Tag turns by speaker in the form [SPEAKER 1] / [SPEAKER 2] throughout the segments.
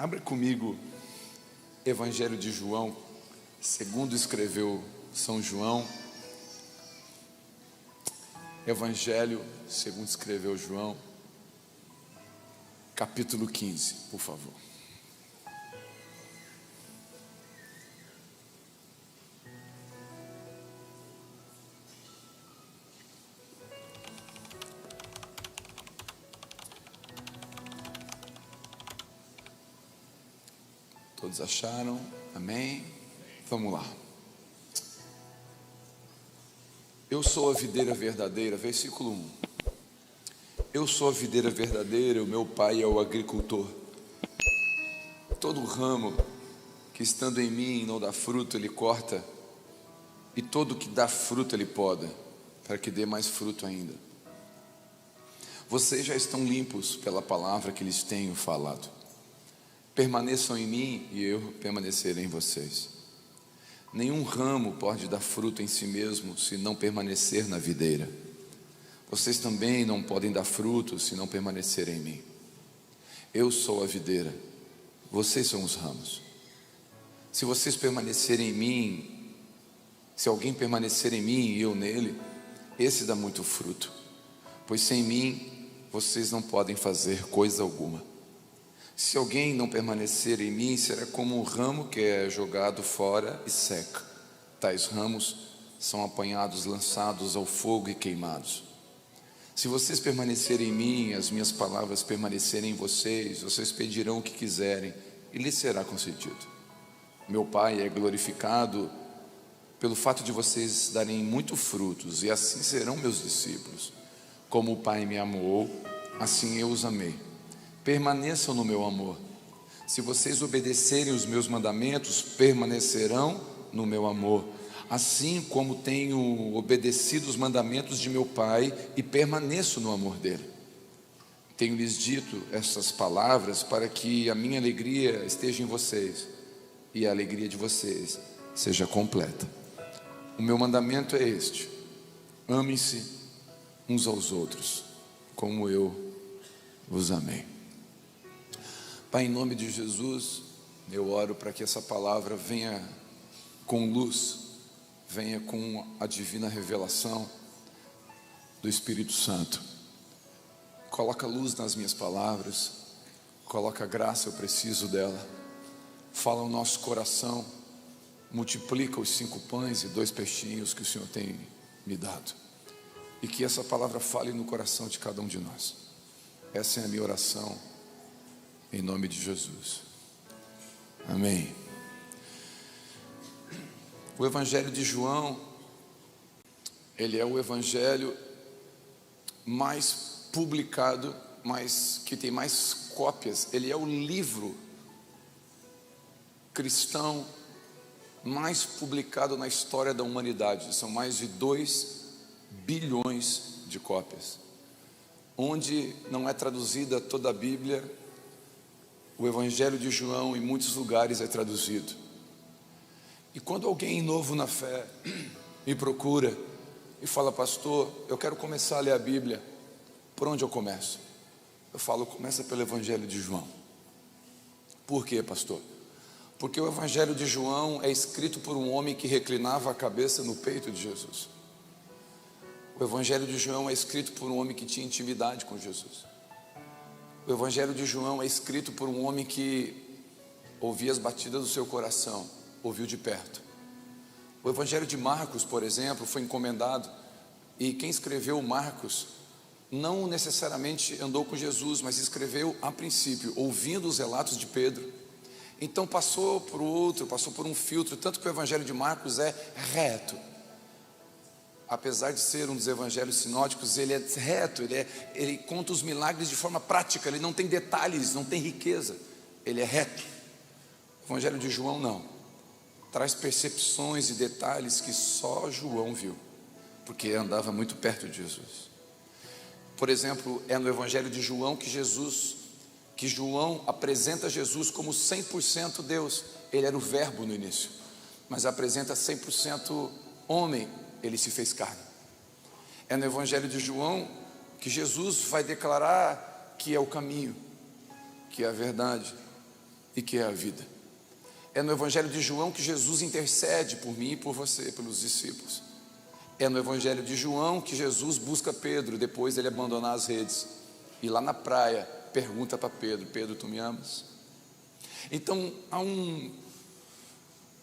[SPEAKER 1] Abra comigo Evangelho de João, segundo escreveu São João. Evangelho segundo escreveu João, capítulo 15, por favor. Todos acharam? Amém? Vamos lá. Eu sou a videira verdadeira, versículo 1. Eu sou a videira verdadeira, o meu pai é o agricultor. Todo ramo que estando em mim não dá fruto, ele corta, e todo que dá fruto ele poda, para que dê mais fruto ainda. Vocês já estão limpos pela palavra que lhes tenho falado. Permaneçam em mim e eu permanecerei em vocês. Nenhum ramo pode dar fruto em si mesmo se não permanecer na videira. Vocês também não podem dar fruto se não permanecerem em mim. Eu sou a videira, vocês são os ramos. Se vocês permanecerem em mim, se alguém permanecer em mim e eu nele, esse dá muito fruto, pois sem mim vocês não podem fazer coisa alguma. Se alguém não permanecer em mim, será como um ramo que é jogado fora e seca. Tais ramos são apanhados, lançados ao fogo e queimados. Se vocês permanecerem em mim, as minhas palavras permanecerem em vocês, vocês pedirão o que quiserem e lhes será concedido. Meu Pai é glorificado pelo fato de vocês darem muito frutos, e assim serão meus discípulos. Como o Pai me amou, assim eu os amei. Permaneçam no meu amor. Se vocês obedecerem os meus mandamentos, permanecerão no meu amor, assim como tenho obedecido os mandamentos de meu Pai e permaneço no amor dele. Tenho-lhes dito essas palavras para que a minha alegria esteja em vocês e a alegria de vocês seja completa. O meu mandamento é este: amem-se uns aos outros, como eu vos amei. Pai, em nome de Jesus, eu oro para que essa palavra venha com luz, venha com a divina revelação do Espírito Santo. Coloca luz nas minhas palavras, coloca graça, eu preciso dela. Fala o nosso coração, multiplica os 5 pães e 2 peixinhos que o Senhor tem me dado, e que essa palavra fale no coração de cada um de nós. Essa é a minha oração, em nome de Jesus. Amém. O Evangelho de João, ele é o evangelho mais publicado, que tem mais cópias. Ele é o livro cristão mais publicado na história da humanidade. São mais de 2 bilhões de cópias. Onde não é traduzida toda a Bíblia, o Evangelho de João em muitos lugares é traduzido. E quando alguém novo na fé me procura e fala: pastor, eu quero começar a ler a Bíblia, por onde eu começo? Eu falo: começa pelo Evangelho de João. Por quê, pastor? Porque o Evangelho de João é escrito por um homem que reclinava a cabeça no peito de Jesus. O Evangelho de João é escrito por um homem que tinha intimidade com Jesus. O Evangelho de João é escrito por um homem que ouvia as batidas do seu coração, ouviu de perto. O Evangelho de Marcos, por exemplo, foi encomendado, e quem escreveu Marcos não necessariamente andou com Jesus, mas escreveu a princípio, ouvindo os relatos de Pedro. Então passou por outro, passou por um filtro, tanto que o Evangelho de Marcos é reto. Apesar de ser um dos evangelhos sinóticos, ele é reto, ele conta os milagres de forma prática, ele não tem detalhes, não tem riqueza, ele é reto. O Evangelho de João não, traz percepções e detalhes que só João viu, porque andava muito perto de Jesus. Por exemplo, é no Evangelho de João que João apresenta Jesus como 100% Deus. Ele era o verbo no início, mas apresenta 100% homem. Ele se fez carne. É no Evangelho de João que Jesus vai declarar que é o caminho, que é a verdade e que é a vida. É no Evangelho de João que Jesus intercede por mim e por você, pelos discípulos. É no Evangelho de João que Jesus busca Pedro, depois ele abandonar as redes. E lá na praia, pergunta para Pedro: Pedro, tu me amas? Então, há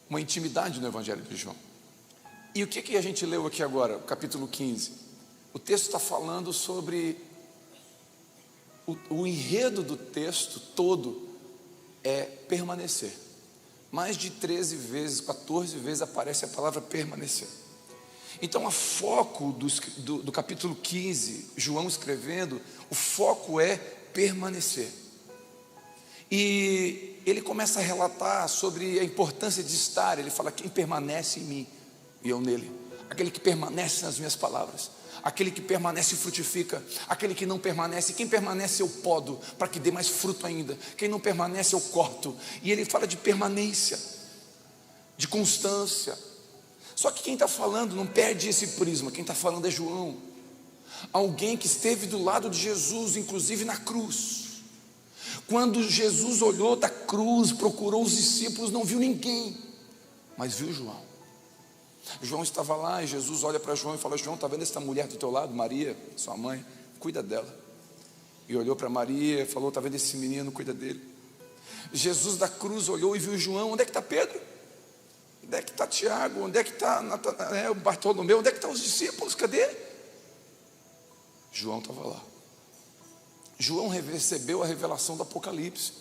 [SPEAKER 1] uma intimidade no Evangelho de João. E o que a gente leu aqui agora, o capítulo 15? O texto está falando sobre o enredo do texto todo é permanecer. Mais de 13 vezes, 14 vezes aparece a palavra permanecer. Então, o foco do capítulo 15, João escrevendo, o foco é permanecer. E ele começa a relatar sobre a importância de estar. Ele fala: quem permanece em mim e eu nele, aquele que permanece nas minhas palavras, aquele que permanece frutifica, aquele que não permanece, quem permanece eu podo, para que dê mais fruto ainda, quem não permanece eu corto. E ele fala de permanência, de constância. Só que quem está falando não perde esse prisma. Quem está falando é João, alguém que esteve do lado de Jesus, inclusive na cruz. Quando Jesus olhou da cruz, procurou os discípulos, não viu ninguém, mas viu João. João estava lá e Jesus olha para João e fala: João, está vendo essa mulher do teu lado, Maria, sua mãe? Cuida dela. E olhou para Maria e falou: está vendo esse menino, cuida dele. Jesus da cruz olhou e viu João. Onde é que está Pedro? Onde é que está Tiago? Onde é que está o Bartolomeu? Onde é que estão os discípulos? Cadê? João estava lá. João recebeu a revelação do Apocalipse.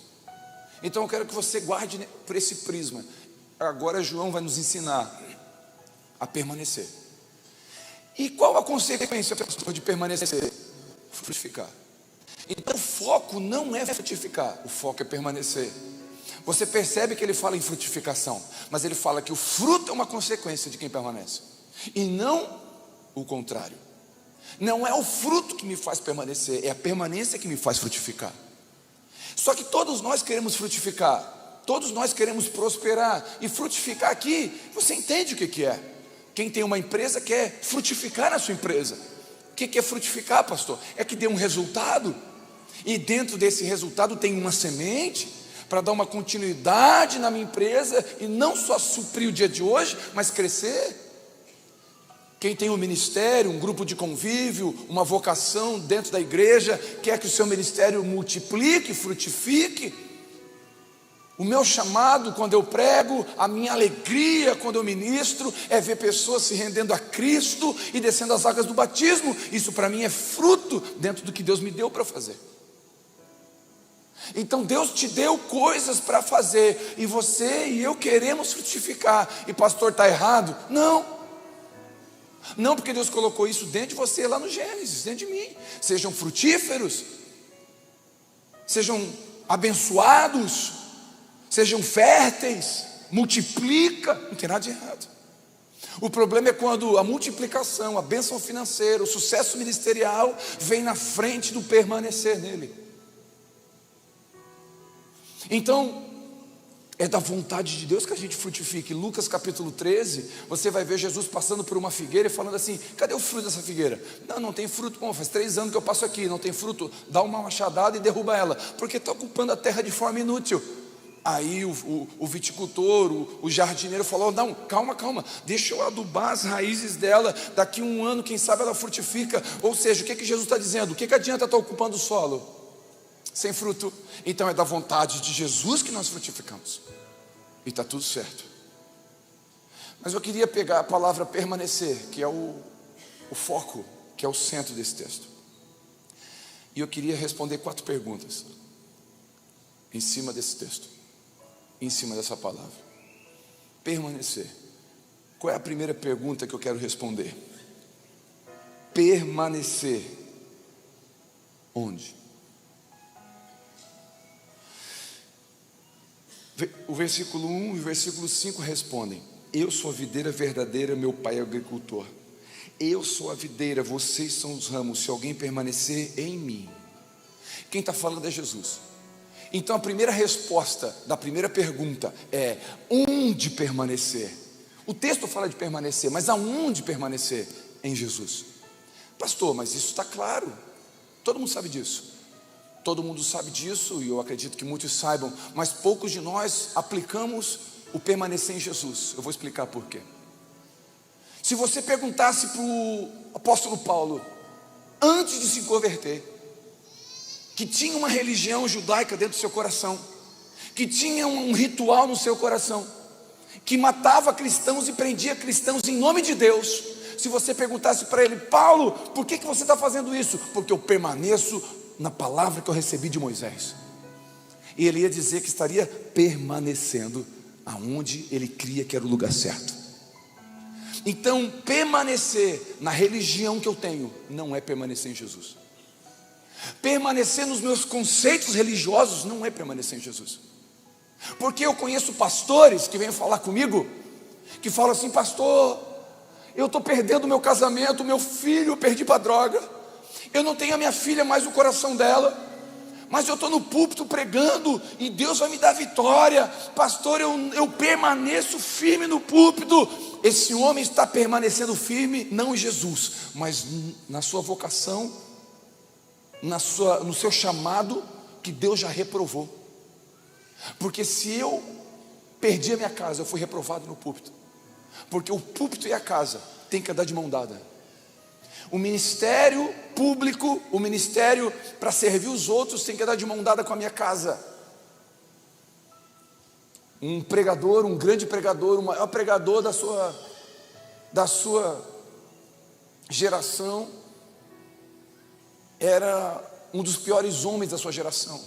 [SPEAKER 1] Então eu quero que você guarde por esse prisma. Agora João vai nos ensinar a permanecer. E qual a consequência, pastor, de permanecer? Frutificar. Então o foco não é frutificar, o foco é permanecer. Você percebe que ele fala em frutificação, mas ele fala que o fruto é uma consequência de quem permanece, e não o contrário. Não é o fruto que me faz permanecer, é a permanência que me faz frutificar. Só que todos nós queremos frutificar, todos nós queremos prosperar. E frutificar aqui, você entende o que é? Quem tem uma empresa quer frutificar na sua empresa. O que é frutificar, pastor? É que dê um resultado, e dentro desse resultado tem uma semente para dar uma continuidade na minha empresa, e não só suprir o dia de hoje, mas crescer. Quem tem um ministério, um grupo de convívio, uma vocação dentro da igreja, quer que o seu ministério multiplique, frutifique. O meu chamado quando eu prego, a minha alegria quando eu ministro, é ver pessoas se rendendo a Cristo e descendo as águas do batismo. Isso para mim é fruto dentro do que Deus me deu para fazer. Então Deus te deu coisas para fazer, e você e eu queremos frutificar. E pastor, está errado? Não, porque Deus colocou isso dentro de você lá no Gênesis, dentro de mim. Sejam frutíferos, sejam abençoados, sejam férteis, multiplica, não tem nada de errado. O problema é quando a multiplicação, a bênção financeira, o sucesso ministerial vem na frente do permanecer nele. Então, é da vontade de Deus que a gente frutifique. Lucas capítulo 13, você vai ver Jesus passando por uma figueira e falando assim: cadê o fruto dessa figueira? Não tem fruto. Bom, faz 3 anos que eu passo aqui, não tem fruto. Dá uma machadada e derruba ela, porque está ocupando a terra de forma inútil. Aí o viticultor, o jardineiro falou: não, calma, deixa eu adubar as raízes dela, daqui 1 ano, quem sabe ela frutifica. Ou seja, o que Jesus está dizendo? O que adianta estar ocupando o solo sem fruto? Então é da vontade de Jesus que nós frutificamos, e está tudo certo. Mas eu queria pegar a palavra permanecer, que é o foco, que é o centro desse texto, e eu queria responder 4 perguntas em cima desse texto, em cima dessa palavra. Permanecer. Qual é a primeira pergunta que eu quero responder? Permanecer onde? O versículo 1 e o versículo 5 respondem: eu sou a videira verdadeira, meu pai é agricultor. Eu sou a videira, vocês são os ramos. Se alguém permanecer em mim. Quem está falando é Jesus. Então a primeira resposta da primeira pergunta é: onde permanecer? O texto fala de permanecer, mas aonde permanecer? Em Jesus. Pastor, mas isso está claro, todo mundo sabe disso. Todo mundo sabe disso, e eu acredito que muitos saibam, mas poucos de nós aplicamos o permanecer em Jesus. Eu vou explicar por quê. Se você perguntasse para o apóstolo Paulo, antes de se converter, que tinha uma religião judaica dentro do seu coração, que tinha um ritual no seu coração, que matava cristãos e prendia cristãos em nome de Deus, se você perguntasse para ele: Paulo, por que você está fazendo isso? Porque eu permaneço na palavra que eu recebi de Moisés. E ele ia dizer que estaria permanecendo aonde ele cria que era o lugar certo. Então, permanecer na religião que eu tenho não é permanecer em Jesus. Permanecer nos meus conceitos religiosos não é permanecer em Jesus. Porque eu conheço pastores que vêm falar comigo, que falam assim: pastor, eu estou perdendo o meu casamento, meu filho eu perdi para a droga, eu não tenho a minha filha mais no coração dela, mas eu estou no púlpito pregando e Deus vai me dar vitória. Pastor, eu permaneço firme no púlpito. Esse homem está permanecendo firme não em Jesus, mas na sua vocação, no seu chamado que Deus já reprovou. Porque se eu perdi a minha casa, eu fui reprovado no púlpito. Porque o púlpito e a casa tem que andar de mão dada. O ministério público, o ministério para servir os outros tem que andar de mão dada com a minha casa. Um pregador, um grande pregador, o maior pregador da sua geração, era um dos piores homens da sua geração,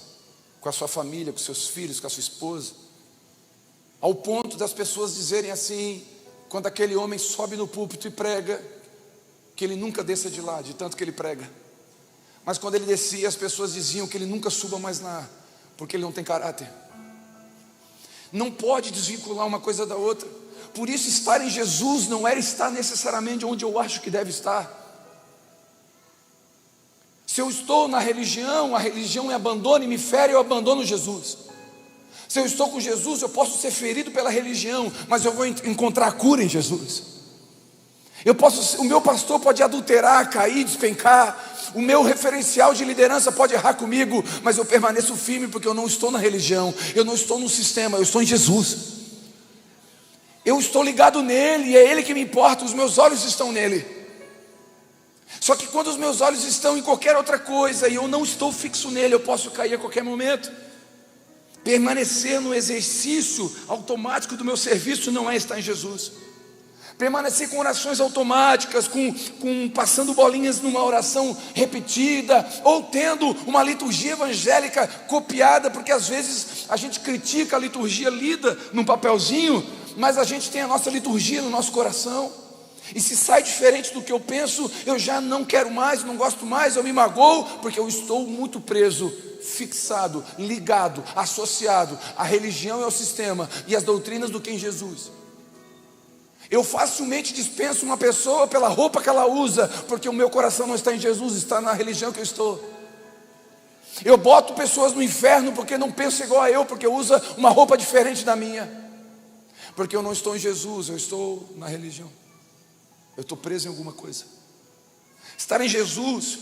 [SPEAKER 1] com a sua família, com seus filhos, com a sua esposa, ao ponto das pessoas dizerem assim, quando aquele homem sobe no púlpito e prega, que ele nunca desça de lá, de tanto que ele prega. Mas quando ele descia, as pessoas diziam que ele nunca suba mais lá, porque ele não tem caráter. Não pode desvincular uma coisa da outra. Por isso, estar em Jesus não era estar necessariamente onde eu acho que deve estar. Se eu estou na religião, a religião me abandona e me fere, eu abandono Jesus. Se eu estou com Jesus, eu posso ser ferido pela religião, mas eu vou encontrar cura em Jesus. O meu pastor pode adulterar, cair, despencar, o meu referencial de liderança pode errar comigo, mas eu permaneço firme porque eu não estou na religião, eu não estou no sistema, eu estou em Jesus. Eu estou ligado nele, e é ele que me importa, os meus olhos estão nele. Só que quando os meus olhos estão em qualquer outra coisa e eu não estou fixo nele, eu posso cair a qualquer momento. Permanecer no exercício automático do meu serviço não é estar em Jesus. Permanecer com orações automáticas, passando bolinhas numa oração repetida, ou tendo uma liturgia evangélica copiada, porque às vezes a gente critica a liturgia lida num papelzinho, mas a gente tem a nossa liturgia no nosso coração, e se sai diferente do que eu penso, eu já não quero mais, não gosto mais, eu me magoo, porque eu estou muito preso, fixado, ligado, associado à religião e ao sistema, e às doutrinas do que em Jesus. Eu facilmente dispenso uma pessoa pela roupa que ela usa, porque o meu coração não está em Jesus, está na religião que eu estou. Eu boto pessoas no inferno porque não penso igual a eu, porque usa uma roupa diferente da minha, porque eu não estou em Jesus, eu estou na religião, eu estou preso em alguma coisa. Estar em Jesus,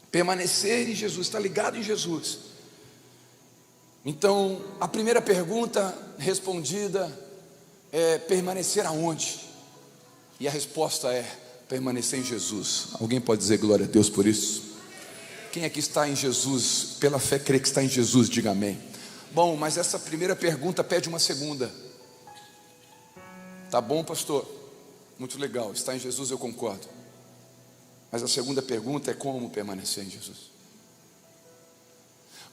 [SPEAKER 1] permanecer em Jesus, estar ligado em Jesus. Então, a primeira pergunta respondida é: permanecer aonde? E a resposta é: permanecer em Jesus. Alguém pode dizer glória a Deus por isso? Quem aqui está em Jesus, pela fé crê que está em Jesus, diga amém. Bom, mas essa primeira pergunta pede uma segunda. Tá bom, pastor? Muito legal, está em Jesus, eu concordo. Mas a segunda pergunta é: como permanecer em Jesus?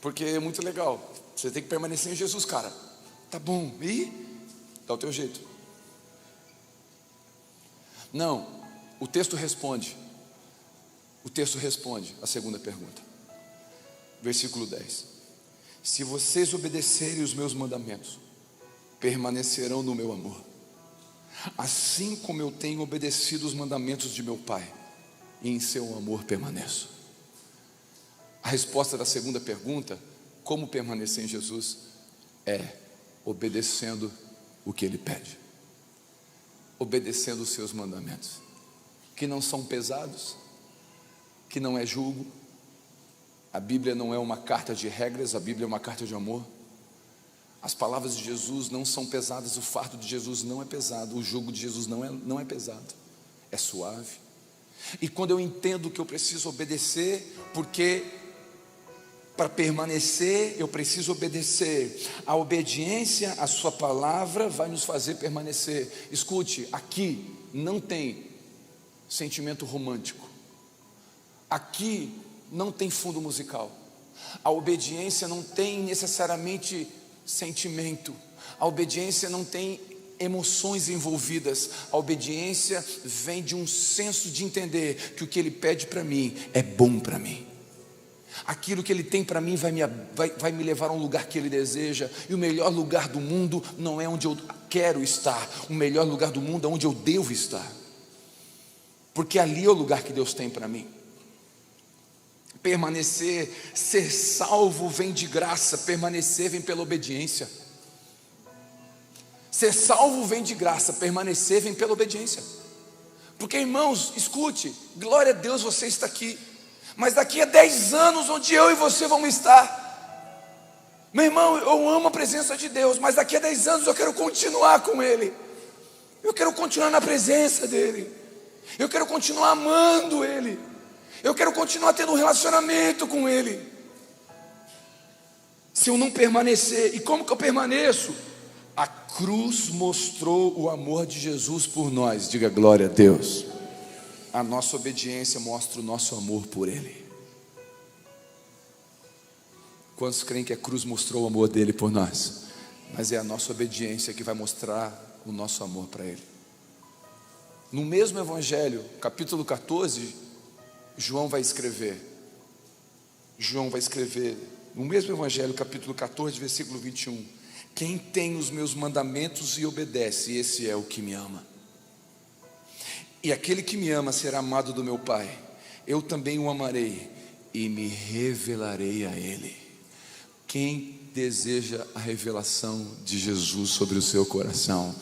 [SPEAKER 1] Porque é muito legal, você tem que permanecer em Jesus, cara. Tá bom, e? Dá o teu jeito. Não, o texto responde a segunda pergunta. Versículo 10: se vocês obedecerem os meus mandamentos, permanecerão no meu amor, assim como eu tenho obedecido os mandamentos de meu Pai, e em seu amor permaneço. A resposta da segunda pergunta, como permanecer em Jesus, é obedecendo o que Ele pede, obedecendo os seus mandamentos, que não são pesados, que não é julgo. A Bíblia não é uma carta de regras, a Bíblia é uma carta de amor. As palavras de Jesus não são pesadas, o fardo de Jesus não é pesado, o jugo de Jesus não é pesado, é suave. E quando eu entendo que eu preciso obedecer, porque para permanecer eu preciso obedecer, a obediência à sua palavra vai nos fazer permanecer. Escute, aqui não tem sentimento romântico, aqui não tem fundo musical, a obediência não tem necessariamente sentimento, a obediência não tem emoções envolvidas, a obediência vem de um senso de entender que o que Ele pede para mim é bom para mim, aquilo que Ele tem para mim vai me levar a um lugar que Ele deseja, e o melhor lugar do mundo não é onde eu quero estar, o melhor lugar do mundo é onde eu devo estar, porque ali é o lugar que Deus tem para mim. Permanecer, ser salvo vem de graça, permanecer vem pela obediência. Ser salvo vem de graça, permanecer vem pela obediência. Porque, irmãos, escute, glória a Deus você está aqui, mas daqui a 10 anos onde eu e você vamos estar? Meu irmão, eu amo a presença de Deus, mas daqui a 10 anos eu quero continuar com Ele, eu quero continuar na presença dEle, eu quero continuar amando Ele, eu quero continuar tendo um relacionamento com Ele. Se eu não permanecer, e como que eu permaneço? A cruz mostrou o amor de Jesus por nós, diga glória a Deus. A nossa obediência mostra o nosso amor por Ele. Quantos creem que a cruz mostrou o amor dele por nós? Mas é a nossa obediência que vai mostrar o nosso amor para Ele. No mesmo Evangelho, capítulo 14, João vai escrever, no mesmo Evangelho, capítulo 14, versículo 21, quem tem os meus mandamentos e obedece, esse é o que me ama. E aquele que me ama será amado do meu Pai, eu também o amarei e me revelarei a Ele. Quem deseja a revelação de Jesus sobre o seu coração?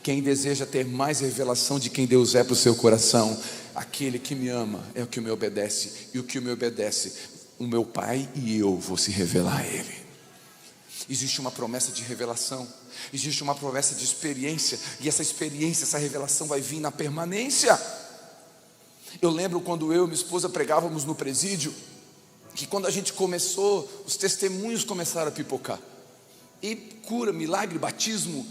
[SPEAKER 1] Quem deseja ter mais revelação de quem Deus é para o seu coração? Aquele que me ama é o que me obedece, e o que me obedece, o meu Pai e eu vou se revelar a Ele. Existe uma promessa de revelação, existe uma promessa de experiência, e essa experiência, essa revelação vai vir na permanência. Eu lembro quando eu e minha esposa pregávamos no presídio, que quando a gente começou, os testemunhos começaram a pipocar, e cura, milagre, batismo.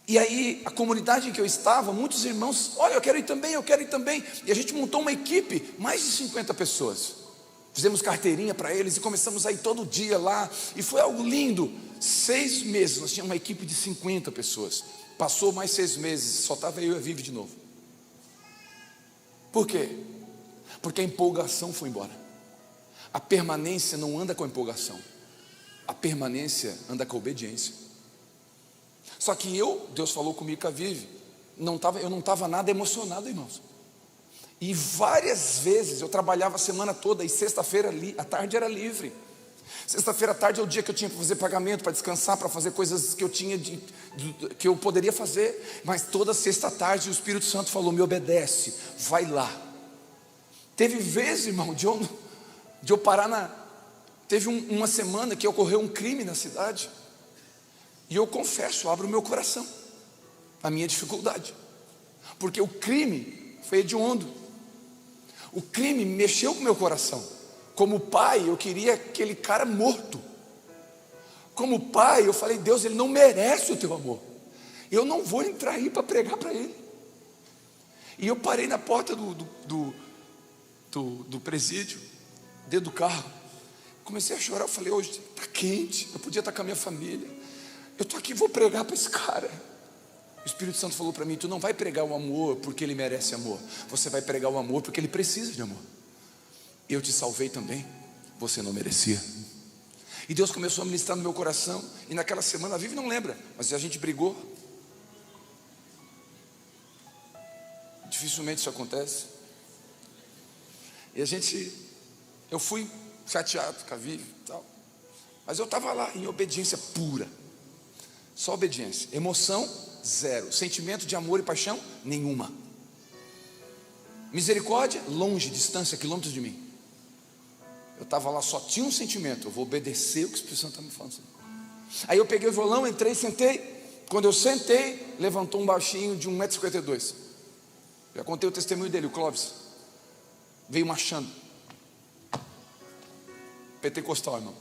[SPEAKER 1] E aí a comunidade em que eu estava, muitos irmãos, olha, eu quero ir também, e a gente montou uma equipe, mais de 50 pessoas, fizemos carteirinha para eles e começamos a ir todo dia lá, e foi algo lindo. 6 meses, nós tínhamos uma equipe de 50 pessoas, passou mais 6 meses, só estava eu e a Vivi de novo. Por quê? Porque a empolgação foi embora. A permanência não anda com a empolgação, a permanência anda com a obediência. Só que Deus falou comigo com a Vivi, eu não estava nada emocionado, irmãos. E várias vezes eu trabalhava a semana toda, e sexta-feira à tarde era livre. Sexta-feira à tarde é o dia que eu tinha para fazer pagamento, para descansar, para fazer coisas que eu tinha que eu poderia fazer. Mas toda sexta à tarde o Espírito Santo falou: me obedece, vai lá. Teve vezes, irmão, de eu parar teve uma semana que ocorreu um crime na cidade, e eu confesso, abro o meu coração, a minha dificuldade, porque o crime foi hediondo, o crime mexeu com o meu coração. Como pai, eu queria aquele cara morto. Como pai, eu falei: Deus, ele não merece o teu amor, eu não vou entrar aí para pregar para ele. E eu parei na porta do presídio, dentro do carro, comecei a chorar. Eu falei: hoje está quente, eu podia estar com a minha família, eu estou aqui, vou pregar para esse cara. O Espírito Santo falou para mim: tu não vai pregar o amor porque ele merece amor, você vai pregar o amor porque ele precisa de amor. Eu te salvei também, você não merecia. E Deus começou a ministrar no meu coração. E naquela semana, a Vivi não lembra, mas a gente brigou. Dificilmente isso acontece. E eu fui chateado com a Vivi e tal, mas eu estava lá em obediência pura, só obediência, emoção zero, sentimento de amor e paixão nenhuma. Misericórdia, longe, distância, quilômetros de mim. Eu estava lá, só tinha um sentimento: eu vou obedecer o que o Espírito Santo está me falando. Aí eu peguei o violão, entrei, sentei. Quando eu sentei, levantou um baixinho de 1,52 m. Já contei o testemunho dele, o Clóvis. Veio marchando. Pentecostal, irmão.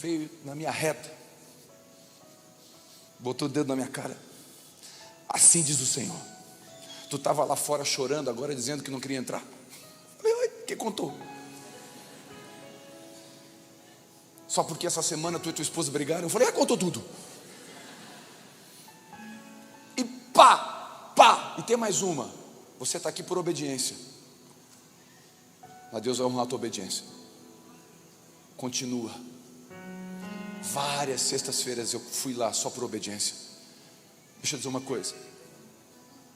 [SPEAKER 1] Veio na minha reta. Botou o dedo na minha cara. Assim diz o Senhor. Tu estava lá fora chorando, agora dizendo que não queria entrar? Falei, oi, quem contou? Só porque essa semana tu e tua esposa brigaram? Eu falei, contou tudo. E pá, e tem mais uma. Você está aqui por obediência. Mas Deus vai honrar a tua obediência. Continua. Várias sextas-feiras eu fui lá só por obediência. Deixa eu dizer uma coisa.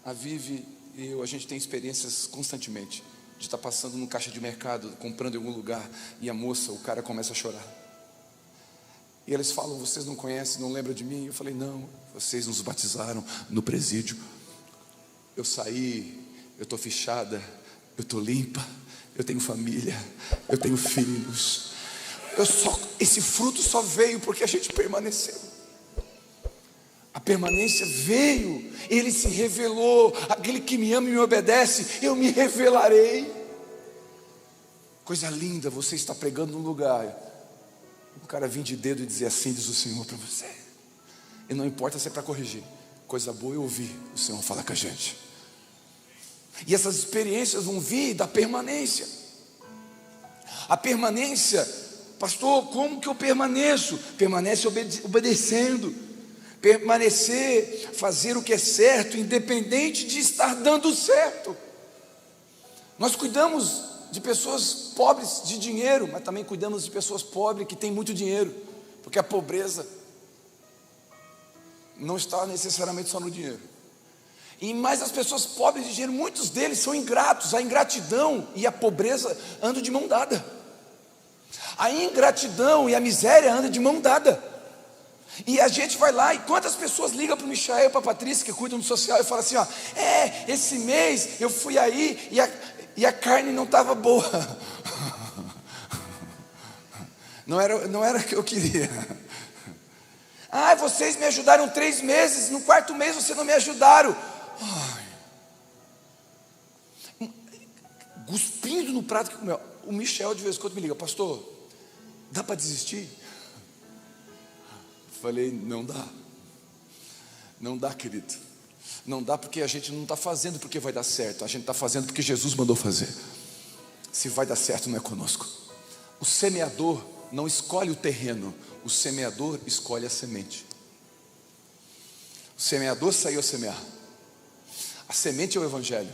[SPEAKER 1] A Vivi e eu, a gente tem experiências constantemente de estar passando no caixa de mercado, comprando em algum lugar, e a moça, o cara começa a chorar. E eles falam, vocês não conhecem, não lembram de mim? Eu falei, não, vocês nos batizaram no presídio. Eu saí, eu estou fichada, eu estou limpa, eu tenho família, eu tenho filhos. Esse fruto só veio porque a gente permaneceu. A permanência veio, ele se revelou. Aquele que me ama e me obedece, eu me revelarei. Coisa linda, você está pregando num lugar, o cara vir de dedo e dizer, assim diz o Senhor para você. E não importa se é para corrigir, coisa boa eu ouvir o Senhor falar com a gente. E essas experiências vão vir da permanência. A permanência, pastor, como que eu permaneço? Permanece obedecendo. Permanecer, fazer o que é certo, independente de estar dando certo. Nós cuidamos de pessoas pobres de dinheiro, mas também cuidamos de pessoas pobres que têm muito dinheiro, porque a pobreza não está necessariamente só no dinheiro. E mais as pessoas pobres de dinheiro, muitos deles são ingratos. A ingratidão e a pobreza andam de mão dada. A ingratidão e a miséria andam de mão dada. E a gente vai lá, e quantas pessoas ligam para o Michael, para a Patrícia, que cuidam do social, e falam assim, esse mês eu fui aí e a carne não estava boa. Não era o que eu queria. Vocês me ajudaram 3 meses, no 4º mês vocês não me ajudaram. Cuspindo no prato que comeu. O Michel de vez em quando me liga, pastor, dá para desistir? Falei, não dá, querido, não dá, porque a gente não está fazendo porque vai dar certo, a gente está fazendo porque Jesus mandou fazer. Se vai dar certo não é conosco. O semeador não escolhe o terreno, o semeador escolhe a semente. O semeador saiu a semear, a semente é o evangelho.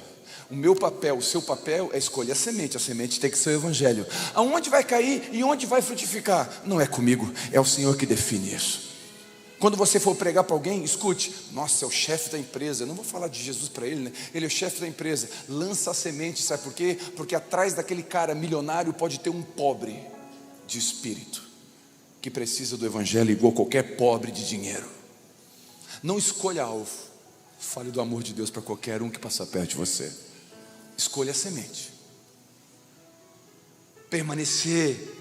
[SPEAKER 1] O meu papel, o seu papel é escolher a semente tem que ser o evangelho. Aonde vai cair e onde vai frutificar? Não é comigo, é o Senhor que define isso. Quando você for pregar para alguém, escute, nossa, é o chefe da empresa, eu não vou falar de Jesus para ele, né? Ele é o chefe da empresa, lança a semente, sabe por quê? Porque atrás daquele cara milionário pode ter um pobre de espírito, que precisa do evangelho igual qualquer pobre de dinheiro. Não escolha alvo, fale do amor de Deus para qualquer um que passar perto de você. Escolha a semente. Permanecer,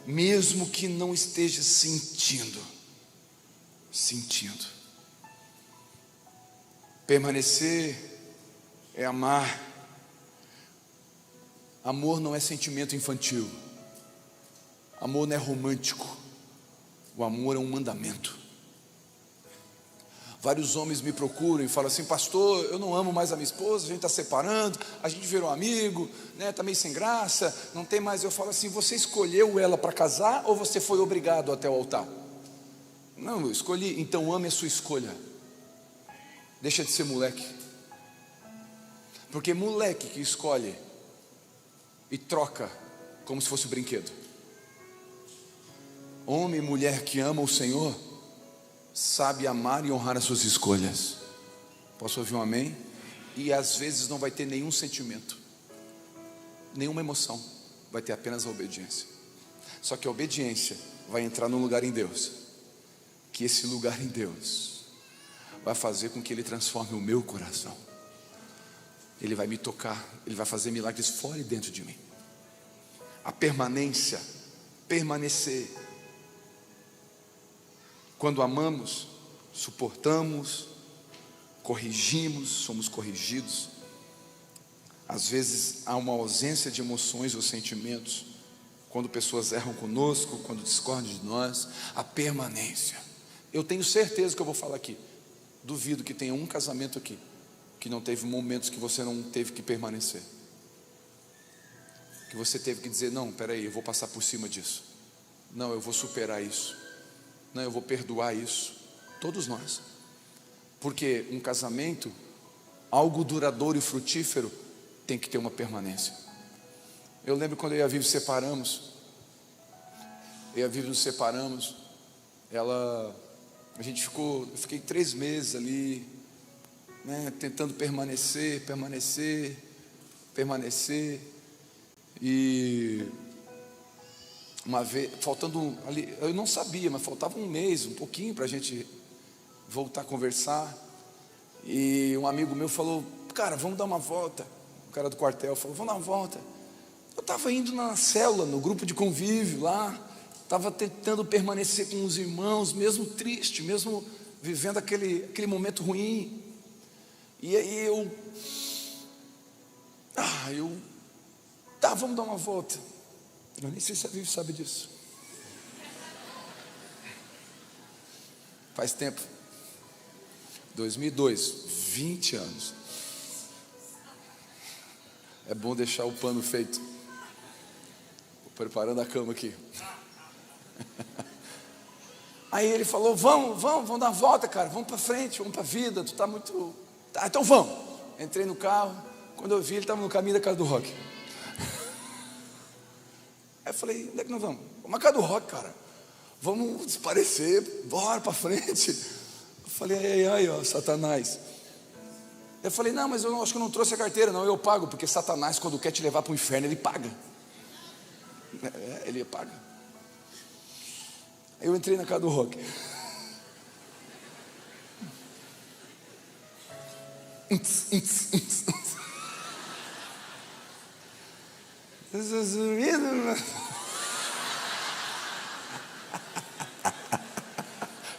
[SPEAKER 1] mesmo que não esteja sentindo. Permanecer é amar. Amor não é sentimento infantil. Amor não é romântico. O amor é um mandamento. Vários homens me procuram e falam assim, pastor, eu não amo mais a minha esposa, a gente está separando, a gente virou amigo, né? Está meio sem graça, não tem mais. Eu falo assim, você escolheu ela para casar ou você foi obrigado até o altar? Não, eu escolhi. Então ame a sua escolha. Deixa de ser moleque. Porque moleque que escolhe e troca como se fosse um brinquedo. Homem e mulher que ama o Senhor sabe amar e honrar as suas escolhas. Posso ouvir um amém? E às vezes não vai ter nenhum sentimento, nenhuma emoção, vai ter apenas a obediência. Só que a obediência vai entrar num lugar em Deus, que esse lugar em Deus vai fazer com que Ele transforme o meu coração. Ele vai me tocar, Ele vai fazer milagres fora e dentro de mim. A permanência, permanecer. Quando amamos, suportamos, corrigimos, somos corrigidos. Às vezes há uma ausência de emoções ou sentimentos, quando pessoas erram conosco, quando discordam de nós. A permanência. Eu tenho certeza que eu vou falar aqui, duvido que tenha um casamento aqui que não teve momentos que você não teve que permanecer, que você teve que dizer: não, peraí, eu vou passar por cima disso, não, eu vou superar isso, não, eu vou perdoar isso. Todos nós. Porque um casamento, algo duradouro e frutífero, tem que ter uma permanência. Eu lembro quando eu e a Vivi separamos. Eu e a Vivi nos separamos. Eu fiquei 3 meses ali, né, tentando permanecer. E uma vez, faltando ali, eu não sabia, mas faltava um mês, um pouquinho para a gente voltar a conversar. E um amigo meu falou: cara, vamos dar uma volta. O cara do quartel falou: vamos dar uma volta. Eu estava indo na célula, no grupo de convívio lá, estava tentando permanecer com os irmãos, mesmo triste, mesmo vivendo aquele momento ruim. E aí vamos dar uma volta. Eu nem sei se a Vivi sabe disso. Faz tempo. 2002, 20 anos. É bom deixar o pano feito. Vou preparando a cama aqui. Aí ele falou: vamos dar uma volta, cara, vamos para frente, vamos para a vida, tu está muito... Tá, então vamos. Entrei no carro, quando eu vi, ele estava no caminho da casa do Rock. Aí eu falei: onde é que nós vamos? Vamos na casa do Rock, cara, vamos desaparecer, bora para frente. Eu falei: ai, ó, Satanás. Eu falei: não, mas eu acho que eu não trouxe a carteira. Não, eu pago, porque Satanás, quando quer te levar para o inferno, ele paga. Ele paga. Aí eu entrei na casa do Rock.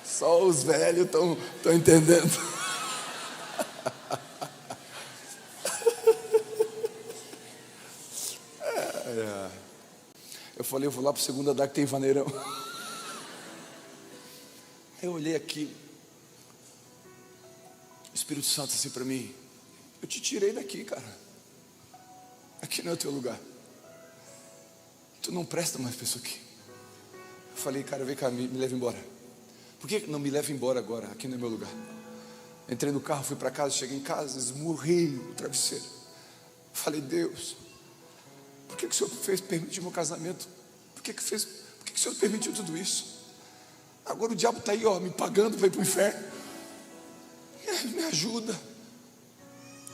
[SPEAKER 1] Só os velhos estão entendendo. Eu falei: eu vou lá para o segundo andar que tem vaneirão. Eu olhei aqui, o Espírito Santo assim para mim: eu te tirei daqui, cara, aqui não é o teu lugar, tu não presta mais para isso aqui. Eu falei: cara, vem cá, me leva embora. Por que não me leva embora agora? Aqui não é meu lugar. Entrei no carro, fui para casa, cheguei em casa, esmurrei o travesseiro. Falei: Deus, por que o Senhor permitiu meu casamento? Por que o Senhor permitiu tudo isso? Agora o diabo está aí, ó, me pagando para ir para o inferno. Me ajuda.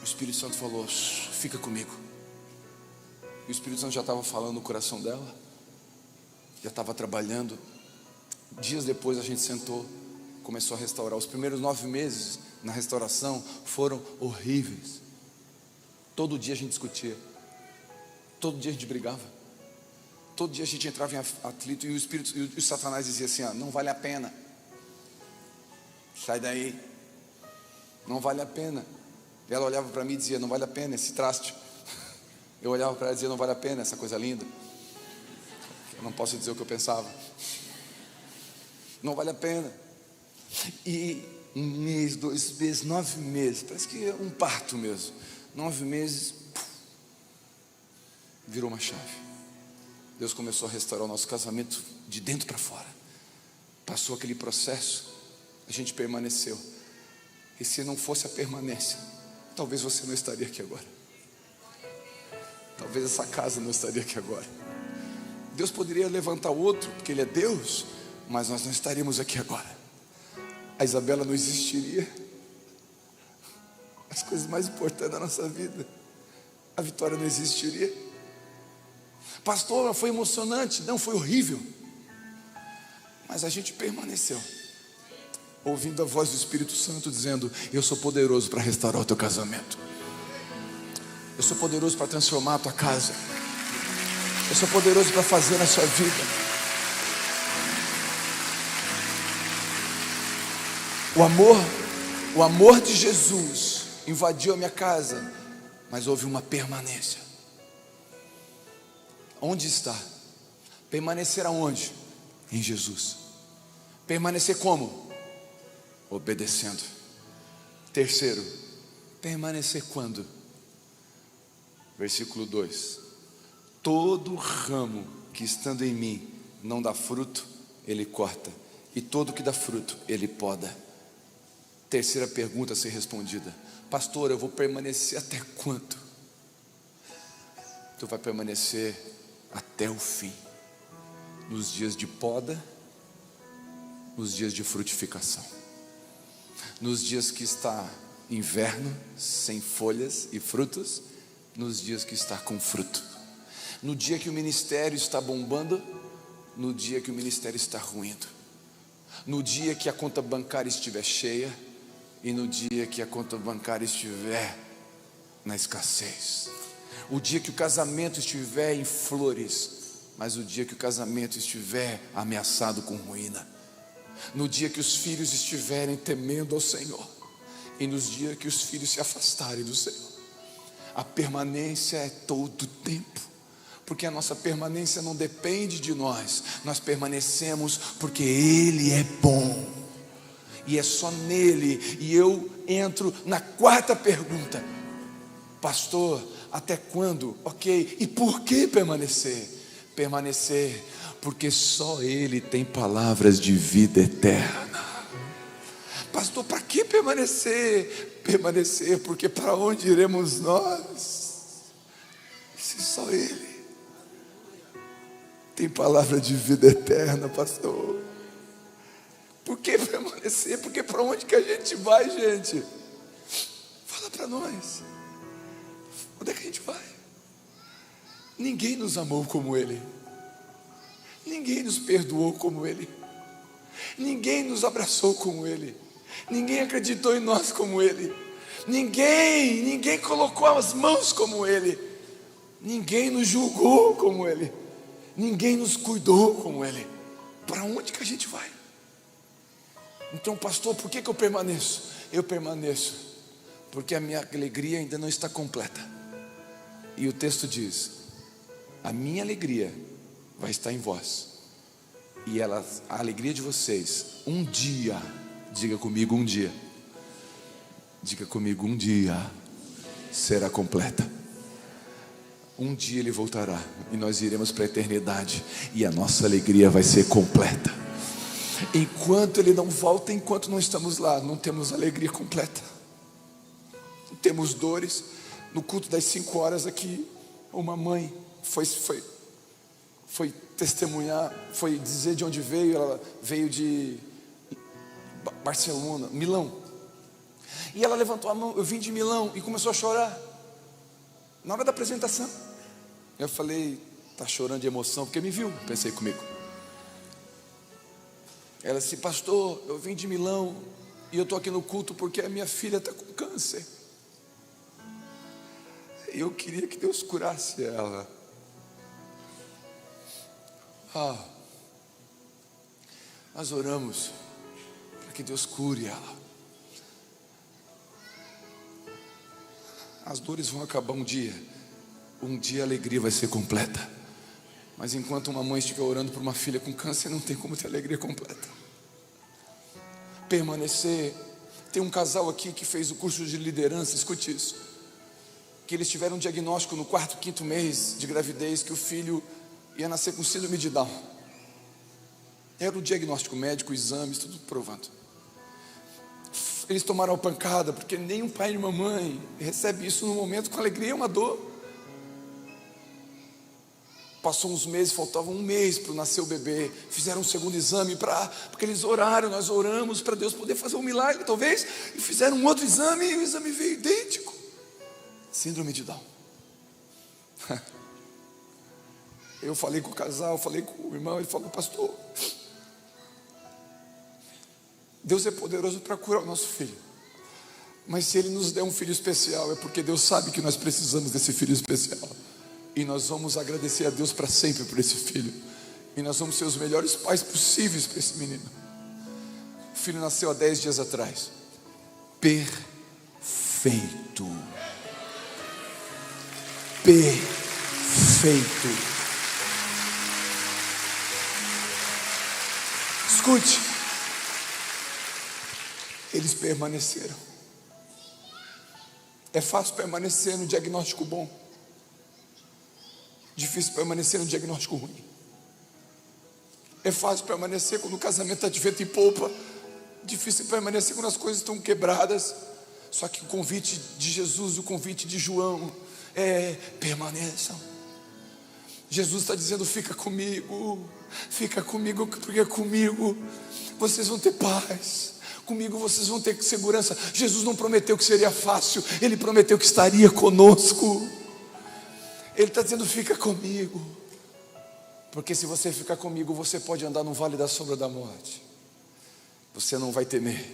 [SPEAKER 1] O Espírito Santo falou: fica comigo. E o Espírito Santo já estava falando no coração dela, já estava trabalhando. Dias depois a gente sentou, começou a restaurar. Os primeiros 9 meses na restauração foram horríveis. Todo dia a gente discutia, todo dia a gente brigava, todo dia a gente entrava em atrito. E o Satanás dizia assim: não vale a pena, sai daí, não vale a pena. E ela olhava para mim e dizia: não vale a pena esse traste. Eu olhava para ela e dizia: não vale a pena essa coisa linda. Eu não posso dizer o que eu pensava. Não vale a pena. E 1 mês, 2 meses, 9 meses, parece que é um parto mesmo. 9 meses, virou uma chave. Deus começou a restaurar o nosso casamento de dentro para fora. Passou aquele processo, a gente permaneceu. E se não fosse a permanência, talvez você não estaria aqui agora. Talvez essa casa não estaria aqui agora. Deus poderia levantar outro, porque Ele é Deus, mas nós não estaríamos aqui agora. A Isabela não existiria. As coisas mais importantes da nossa vida, a Vitória não existiria. Pastor, foi emocionante. Não, foi horrível. Mas a gente permaneceu, ouvindo a voz do Espírito Santo dizendo: eu sou poderoso para restaurar o teu casamento. Eu sou poderoso para transformar a tua casa. Eu sou poderoso para fazer na sua vida. O amor de Jesus invadiu a minha casa, mas houve uma permanência. Onde está? Permanecer aonde? Em Jesus. Permanecer como? Obedecendo. Terceiro, permanecer quando? Versículo 2: todo ramo que estando em mim não dá fruto, ele corta, e todo que dá fruto, ele poda. Terceira pergunta a ser respondida: pastor, eu vou permanecer até quando? Tu vai permanecer até o fim, nos dias de poda, nos dias de frutificação, nos dias que está inverno, sem folhas e frutos, nos dias que está com fruto, no dia que o ministério está bombando, no dia que o ministério está ruindo, no dia que a conta bancária estiver cheia e no dia que a conta bancária estiver na escassez, o dia que o casamento estiver em flores, mas o dia que o casamento estiver ameaçado com ruína, no dia que os filhos estiverem temendo ao Senhor e nos dias que os filhos se afastarem do Senhor. A permanência é todo o tempo, porque a nossa permanência não depende de nós, nós permanecemos porque Ele é bom, e é só nele. E eu entro na quarta pergunta: pastor, até quando? Ok, e por que permanecer? Permanecer porque só Ele tem palavras de vida eterna. Pastor, para que permanecer? Permanecer porque para onde iremos nós, se só Ele tem palavra de vida eterna, pastor? Por que permanecer? Porque para onde que a gente vai, gente? Fala para nós. Onde é que a gente vai? Ninguém nos amou como Ele. Ninguém nos perdoou como Ele. Ninguém nos abraçou como Ele. Ninguém acreditou em nós como Ele. Ninguém colocou as mãos como Ele. Ninguém nos julgou como Ele. Ninguém nos cuidou como Ele. Para onde que a gente vai? Então, pastor, por que eu permaneço? Eu permaneço porque a minha alegria ainda não está completa. E o texto diz: a minha alegria vai estar em vós, e a alegria de vocês, um dia, diga comigo, um dia, diga comigo, um dia será completa. Um dia Ele voltará e nós iremos para a eternidade, e a nossa alegria vai ser completa. Enquanto Ele não volta, enquanto não estamos lá, não temos alegria completa, temos dores. No culto das 5 horas aqui, uma mãe foi testemunhar, foi dizer de onde veio. Ela veio de Barcelona, Milão, e ela levantou a mão: eu vim de Milão, e começou a chorar na hora da apresentação. Eu falei: está chorando de emoção porque me viu? Pensei comigo. Ela disse: pastor, eu vim de Milão e eu estou aqui no culto porque a minha filha está com câncer. Eu queria que Deus curasse ela. Nós oramos para que Deus cure ela. As dores vão acabar um dia a alegria vai ser completa. Mas enquanto uma mãe estiver orando por uma filha com câncer, não tem como ter alegria completa. Permanecer. Tem um casal aqui que fez o curso de liderança, escute isso, que eles tiveram um diagnóstico no 4º, 5º mês de gravidez, que o filho ia nascer com síndrome de Down. Era o diagnóstico médico, exames, tudo provando. Eles tomaram a pancada, porque nem um pai e uma mãe recebe isso no momento com alegria, é uma dor. Passou uns meses, faltava um mês para nascer o bebê. Fizeram um segundo exame, porque eles oraram, nós oramos para Deus poder fazer um milagre, talvez. E fizeram um outro exame, e o exame veio idêntico. Síndrome de Down. Eu falei com o casal, falei com o irmão, ele falou: pastor, Deus é poderoso para curar o nosso filho, Mas se Ele nos der um filho especial, é porque Deus sabe que nós precisamos desse filho especial. E nós vamos agradecer a Deus para sempre por esse filho. E nós vamos ser os melhores pais possíveis para esse menino. O filho nasceu há 10 dias atrás. Perfeito. Perfeito. Escute. Eles permaneceram. É fácil permanecer no diagnóstico bom. Difícil permanecer no diagnóstico ruim. É fácil permanecer quando o casamento está de vento em polpa. Difícil permanecer quando as coisas estão quebradas. Só que o convite de Jesus, o convite de João é: permaneçam. Jesus está dizendo: fica comigo, porque comigo vocês vão ter paz. Comigo vocês vão ter segurança. Jesus não prometeu que seria fácil, Ele prometeu que estaria conosco. Ele está dizendo: fica comigo, porque se você ficar comigo, você pode andar no vale da sombra da morte. Você não vai temer,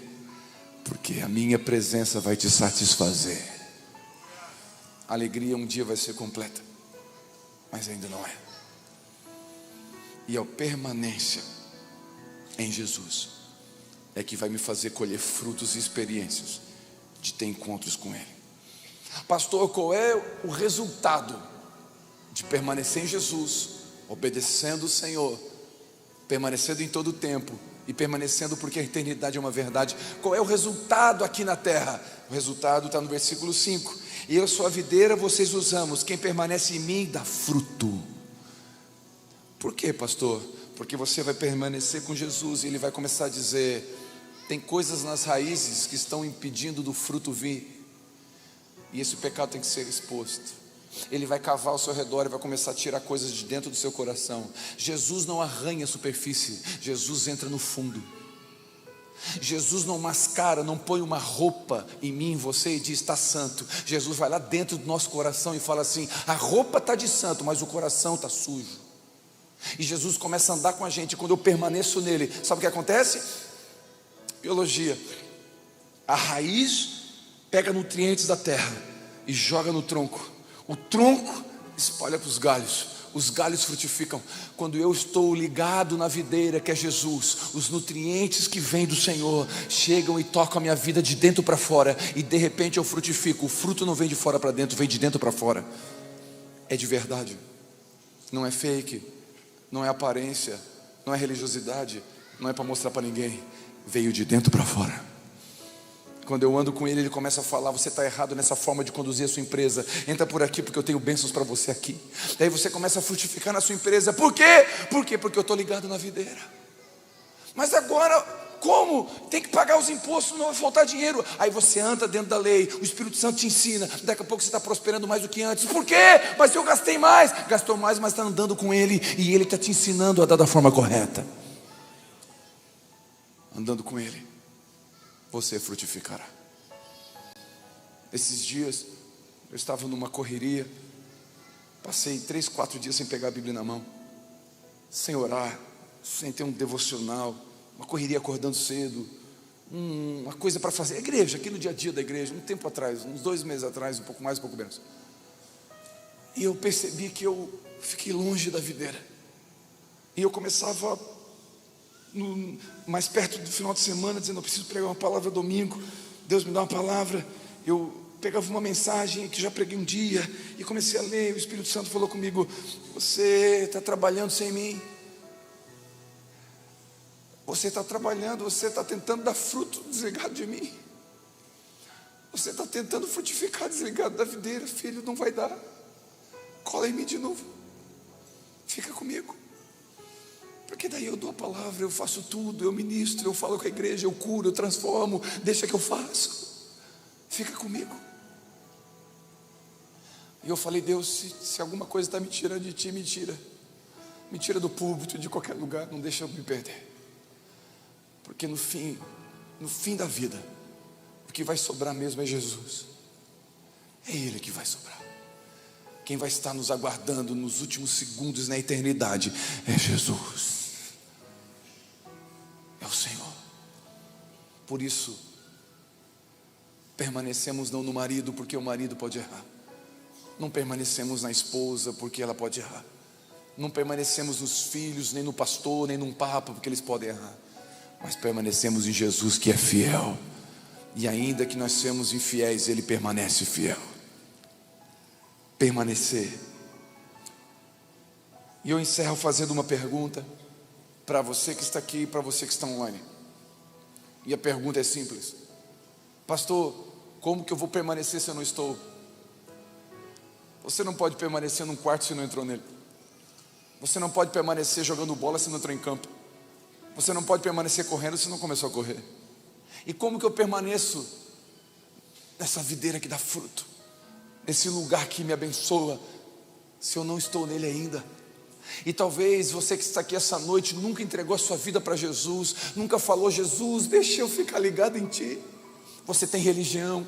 [SPEAKER 1] porque a minha presença vai te satisfazer. A alegria um dia vai ser completa, mas ainda não é. E a permanência em Jesus é que vai me fazer colher frutos e experiências de ter encontros com Ele. Pastor, qual é o resultado de permanecer em Jesus, obedecendo o Senhor, permanecendo em todo o tempo e permanecendo porque a eternidade é uma verdade? Qual é o resultado aqui na terra? O resultado está no versículo 5: e eu sou a videira, vocês os ramos, quem permanece em mim dá fruto. Por quê, pastor? Porque você vai permanecer com Jesus e Ele vai começar a dizer: tem coisas nas raízes que estão impedindo do fruto vir, e esse pecado tem que ser exposto. Ele vai cavar ao seu redor e vai começar a tirar coisas de dentro do seu coração. Jesus não arranha a superfície, Jesus entra no fundo. Jesus não mascara, não põe uma roupa em mim, em você e diz: está santo. Jesus vai lá dentro do nosso coração e fala assim: a roupa está de santo, mas o coração está sujo. E Jesus começa a andar com a gente. Quando eu permaneço nele, sabe o que acontece? Biologia: a raiz pega nutrientes da terra e joga no tronco. O tronco espalha para os galhos frutificam. Quando eu estou ligado na videira que é Jesus, os nutrientes que vêm do Senhor chegam e tocam a minha vida de dentro para fora, e de repente eu frutifico. O fruto não vem de fora para dentro, vem de dentro para fora. É de verdade, não é fake, não é aparência, não é religiosidade, não é para mostrar para ninguém, veio de dentro para fora. Quando eu ando com Ele, Ele começa a falar: você está errado nessa forma de conduzir a sua empresa, entra por aqui porque eu tenho bênçãos para você aqui. Daí você começa a frutificar na sua empresa. Por quê? Porque eu estou ligado na videira. Mas agora, como? Tem que pagar os impostos, não vai faltar dinheiro. Aí você anda dentro da lei, o Espírito Santo te ensina, daqui a pouco você está prosperando mais do que antes. Por quê? Mas eu gastei mais. Gastou mais, mas está andando com Ele, e Ele está te ensinando a dar da forma correta. Andando com Ele, você frutificará. Esses dias eu estava numa correria, passei 3, 4 dias sem pegar a Bíblia na mão, sem orar, sem ter um devocional, uma correria acordando cedo, uma coisa para fazer. A igreja, aqui no dia a dia da igreja, um tempo atrás, uns 2 meses atrás, um pouco mais, um pouco menos. E eu percebi que eu fiquei longe da videira. E eu começava mais perto do final de semana, dizendo: eu preciso pregar uma palavra domingo, Deus me dá uma palavra. Eu pegava uma mensagem que já preguei um dia e comecei a ler. O Espírito Santo falou comigo: você está trabalhando sem mim, você está trabalhando, você está tentando dar fruto desligado de mim, você está tentando frutificar desligado da videira. Filho, não vai dar. Cola em mim de novo, fica comigo. Porque daí eu dou a palavra, eu faço tudo, eu ministro, eu falo com a igreja, eu curo, eu transformo, deixa que eu faço. Fica comigo. E eu falei: Deus, se alguma coisa está me tirando de ti, me tira. Me tira do púlpito, de qualquer lugar, não deixa eu me perder. Porque no fim da vida, o que vai sobrar mesmo é Jesus. É Ele que vai sobrar. Quem vai estar nos aguardando nos últimos segundos na eternidade é Jesus. É o Senhor. Por isso, Permanecemos não no marido porque o marido pode errar. Não permanecemos na esposa porque ela pode errar. Não permanecemos nos filhos, nem no pastor, nem num papa porque eles podem errar. Mas permanecemos em Jesus, que é fiel. E ainda que nós sejamos infiéis, Ele permanece fiel. Permanecer. E eu encerro fazendo uma pergunta para você que está aqui e para você que está online. E a pergunta é simples: pastor, como que eu vou permanecer se eu não estou? Você não pode permanecer num quarto se não entrou nele. Você não pode permanecer jogando bola se não entrou em campo. Você não pode permanecer correndo se não começou a correr. E como que eu permaneço nessa videira que dá fruto, nesse lugar que me abençoa, se eu não estou nele ainda? E talvez você que está aqui essa noite nunca entregou a sua vida para Jesus, nunca falou: Jesus, deixa eu ficar ligado em Ti. Você tem religião,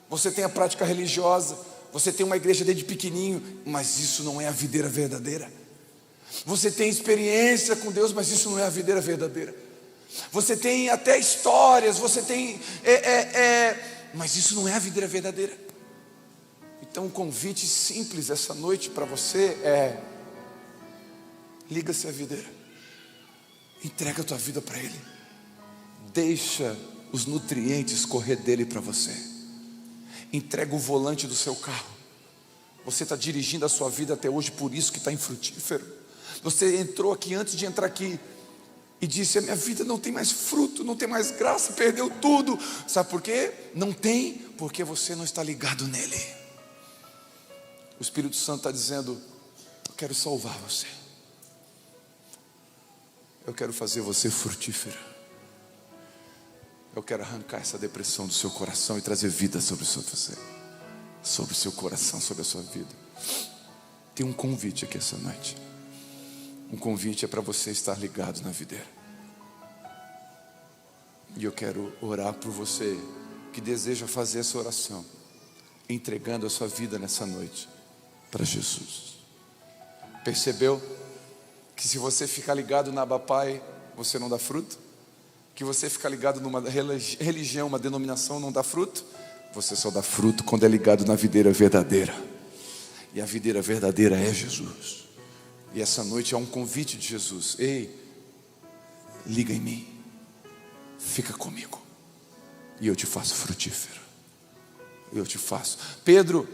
[SPEAKER 1] você tem a prática religiosa, você tem uma igreja desde pequenininho, mas isso não é a videira verdadeira. Você tem experiência com Deus, mas isso não é a videira verdadeira. Você tem até histórias, você tem mas isso não é a videira verdadeira. Então um convite simples essa noite para você é: liga-se à videira, entrega a tua vida para Ele, deixa os nutrientes correr dele para você. Entrega o volante do seu carro. Você está dirigindo a sua vida até hoje, por isso que está infrutífero. Você entrou aqui antes de entrar aqui e disse: a minha vida não tem mais fruto, não tem mais graça, perdeu tudo. Sabe por quê? Não tem, porque você não está ligado nele. O Espírito Santo está dizendo: eu quero salvar você, eu quero fazer você frutífero, eu quero arrancar essa depressão do seu coração e trazer vida sobre você, sobre o seu coração, sobre a sua vida. Tem um convite aqui essa noite. Um convite é para você estar ligado na videira. E eu quero orar por você que deseja fazer essa oração, entregando a sua vida nessa noite para Jesus. Percebeu que se você ficar ligado na Abapai, você não dá fruto? Que você ficar ligado numa religião, uma denominação, não dá fruto? Você só dá fruto quando é ligado na videira verdadeira. E a videira verdadeira é Jesus. E essa noite é um convite de Jesus: ei, liga em mim, fica comigo, e eu te faço frutífero. Eu te faço. Pedro,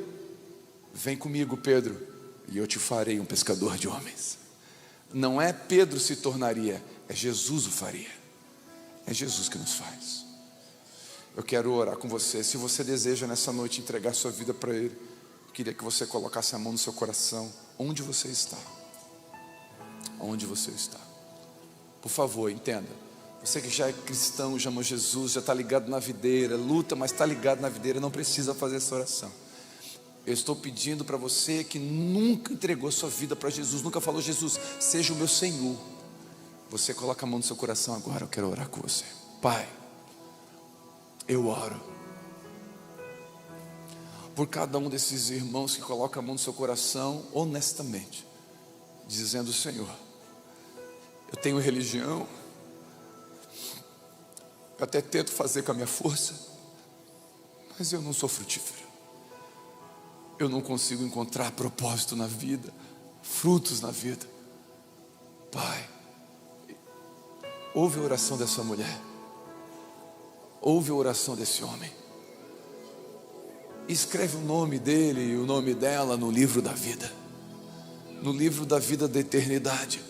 [SPEAKER 1] vem comigo, Pedro, e eu te farei um pescador de homens. Não é Pedro se tornaria, é Jesus o faria. É Jesus que nos faz. Eu quero orar com você. Se você deseja nessa noite entregar sua vida para Ele, eu queria que você colocasse a mão no seu coração, onde você está. Onde você está. Por favor, entenda. Você que já é cristão, já amou Jesus, já está ligado na videira, luta, mas está ligado na videira, não precisa fazer essa oração. Eu estou pedindo para você que nunca entregou sua vida para Jesus, nunca falou: Jesus, seja o meu Senhor. Você coloca a mão no seu coração agora. Eu quero orar com você. Pai, eu oro por cada um desses irmãos que coloca a mão no seu coração honestamente, dizendo: Senhor, eu tenho religião, eu até tento fazer com a minha força, mas eu não sou frutífero. Eu não consigo encontrar propósito na vida, frutos na vida. Pai, ouve a oração dessa mulher, ouve a oração desse homem. Escreve o nome dele e o nome dela no livro da vida, no livro da vida da eternidade.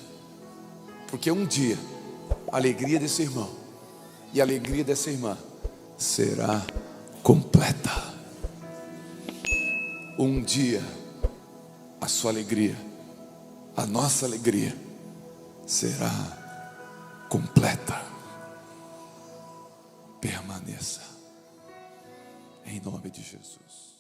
[SPEAKER 1] Porque um dia a alegria desse irmão e a alegria dessa irmã será completa. Um dia a sua alegria, a nossa alegria será completa. Permaneça em nome de Jesus.